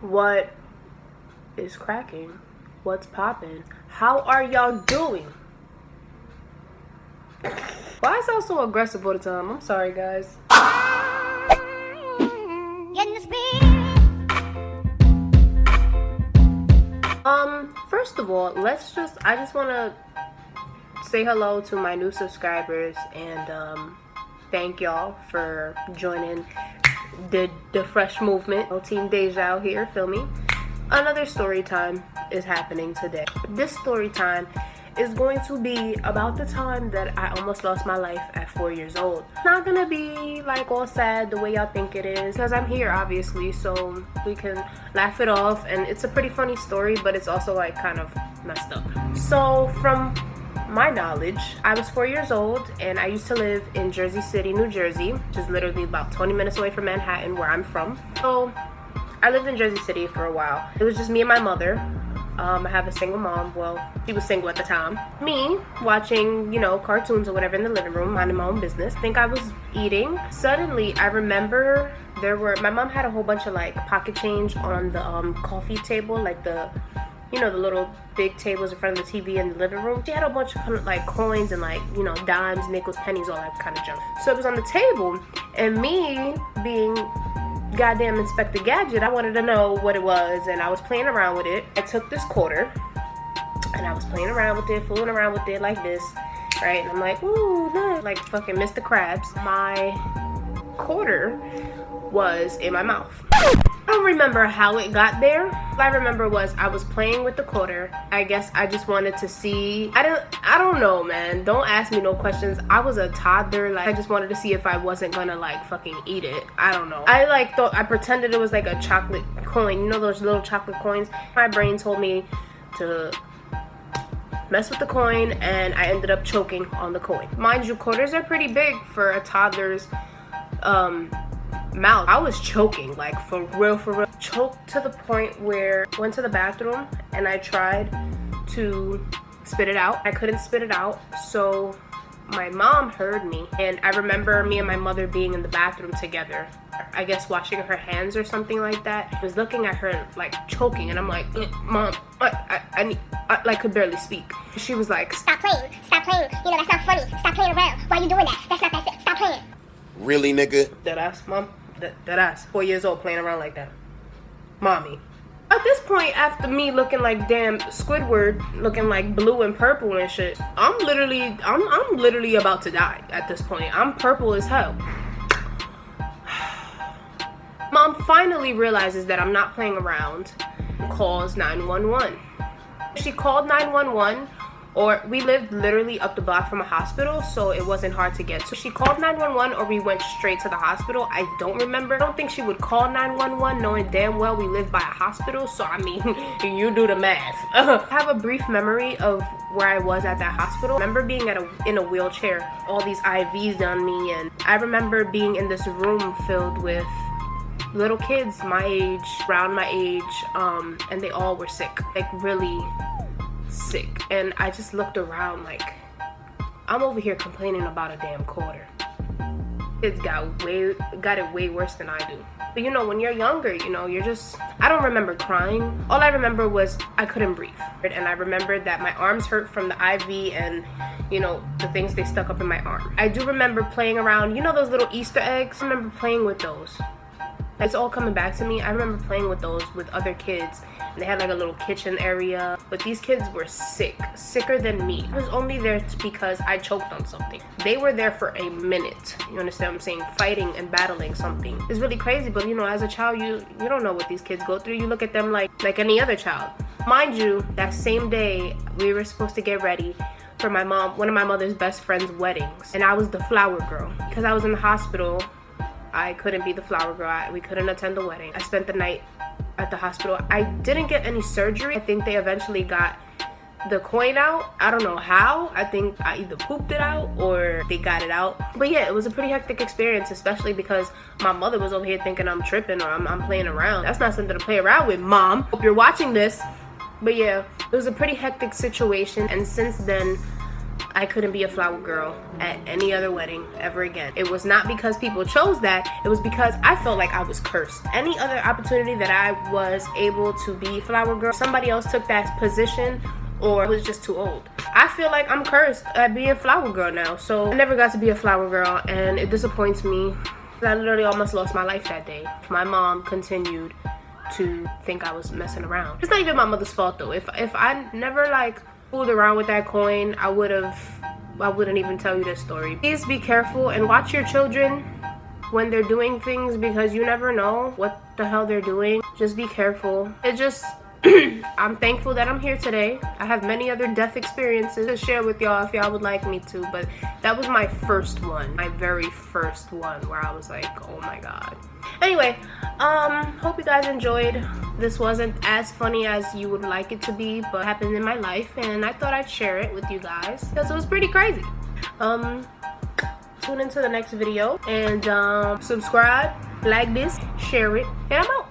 What is cracking? What's popping? How are y'all doing? Why I sound so aggressive all the time? I'm sorry, guys. First of all, I just want to say hello to my new subscribers and thank y'all for joining the fresh movement. Team Dasiaa here, feel me? Another story time is happening today. This story time is going to be about the time that I almost lost my life at 4 years old. Not gonna be like all sad the way y'all think it is, because I'm here obviously, so we can laugh it off, and it's a pretty funny story, but it's also like kind of messed up. So from my knowledge, I was 4 years old and I used to live in Jersey City, New Jersey, which is literally about 20 minutes away from Manhattan, where I'm from. So I lived in Jersey City for a while. It was just me and my mother. I have a single mom. Well, she was single at the time. Me watching, cartoons or whatever in the living room, minding my own business. I think I was eating. Suddenly, I remember my mom had a whole bunch of like pocket change on the coffee table, like the little big tables in front of the TV in the living room. She had a bunch of like coins and like, dimes, nickels, pennies, all that kind of junk. So it was on the table, and me being goddamn Inspector Gadget, I wanted to know what it was, and I was playing around with it. I took this quarter and I was playing around with it, fooling around with it like this, right? And I'm like, ooh, look, like fucking Mr. Krabs. My quarter was in my mouth. I don't remember how it got there. All I remember was I was playing with the quarter. I guess I just wanted to see. I don't know, man. Don't ask me no questions. I was a toddler. Like, I just wanted to see if I wasn't gonna like fucking eat it. I don't know. I pretended it was like a chocolate coin. Those little chocolate coins? My brain told me to mess with the coin, and I ended up choking on the coin. Mind you, quarters are pretty big for a toddler's mouth. I was choking, like for real. Choked to the point where I went to the bathroom and I tried to spit it out. I couldn't spit it out, so my mom heard me, and I remember me and my mother being in the bathroom together, I guess washing her hands or something like that. I was looking at her like choking, and I'm like, Mom, I could barely speak. She was like, stop playing, that's not funny, stop playing around, why are you doing that, that's not that, stop playing. Really, nigga? Deadass, Mom? Deadass. 4 years old playing around like that. Mommy. At this point, after me looking like damn Squidward, looking like blue and purple and shit, I'm literally about to die at this point. I'm purple as hell. Mom finally realizes that I'm not playing around and calls 911. She called 911. Or we lived literally up the block from a hospital, so it wasn't hard to get. So she called 911, or we went straight to the hospital. I don't remember. I don't think she would call 911 knowing damn well we lived by a hospital. So I mean, you do the math. I have a brief memory of where I was at that hospital. I remember being in a wheelchair, all these IVs on me, and I remember being in this room filled with little kids my age, around my age, and they all were sick, like really sick. And I just looked around like, I'm over here complaining about a damn quarter. Kids got it way worse than I do. But when you're younger, I don't remember crying. All I remember was I couldn't breathe. And I remembered that my arms hurt from the IV and, the things they stuck up in my arm. I do remember playing around, those little Easter eggs? I remember playing with those. It's all coming back to me. I remember playing with those with other kids. And they had like a little kitchen area. But these kids were sicker than me. I was only there because I choked on something. They were there for a minute. You understand what I'm saying? Fighting and battling something. It's really crazy, but as a child, you don't know what these kids go through. You look at them like any other child. Mind you, that same day, we were supposed to get ready for one of my mother's best friend's weddings. And I was the flower girl. Because I was in the hospital, I couldn't be the flower girl. We couldn't attend the wedding. I spent the night at the hospital. I didn't get any surgery. I think they eventually got the coin out. I don't know how. I think I either pooped it out or they got it out. But yeah, it was a pretty hectic experience, especially because my mother was over here thinking I'm tripping or I'm playing around. That's not something to play around with, Mom. Hope you're watching this. But yeah, it was a pretty hectic situation. And since then, I couldn't be a flower girl at any other wedding ever again. It was not because people chose that, it was because I felt like I was cursed. Any other opportunity that I was able to be flower girl, somebody else took that position or I was just too old. I feel like I'm cursed at being flower girl now, so I never got to be a flower girl, and it disappoints me. I literally almost lost my life that day. My mom continued to think I was messing around. It's not even my mother's fault though. If I never like fooled around with that coin, I wouldn't even tell you this story. Please be careful and watch your children when they're doing things, because you never know what the hell they're doing. Just be careful. It just I'm thankful that I'm here today. I have many other death experiences to share with y'all if y'all would like me to, but that was my first one, my very first one, where I was like, oh my god. Anyway, hope you guys enjoyed. This wasn't as funny as you would like it to be, but it happened in my life, and I thought I'd share it with you guys because it was pretty crazy. Tune into the next video and subscribe, like this, share it, and I'm out.